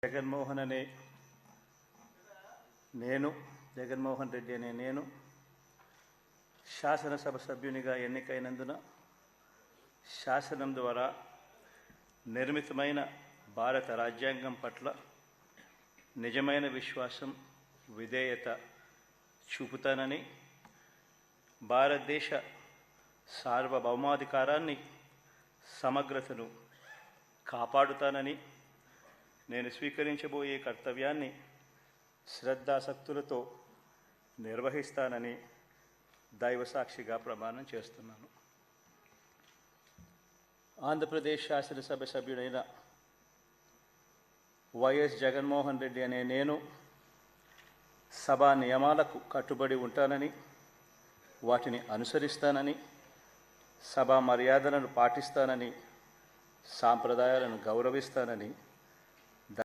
జగన్మోహన్ రెడ్డి అనే నేను శాసనసభ సభ్యునిగా ఎన్నికైనందున శాసనం ద్వారా నిర్మితమైన భారత రాజ్యాంగం పట్ల నిజమైన విశ్వాసం, విధేయత చూపుతానని, భారతదేశ సార్వభౌమాధికారాన్ని, సమగ్రతను కాపాడుతానని, నేను స్వీకరించబోయే కర్తవ్యాన్ని శ్రద్ధాసక్తులతో నిర్వహిస్తానని దైవసాక్షిగా ప్రమాణం చేస్తున్నాను. ఆంధ్రప్రదేశ్ శాసనసభ సభ్యుడైన వైఎస్ జగన్మోహన్ రెడ్డి అనే నేను సభా నియమాలకు కట్టుబడి ఉంటానని, వాటిని అనుసరిస్తానని, సభా మర్యాదలను పాటిస్తానని, సాంప్రదాయాలను గౌరవిస్తానని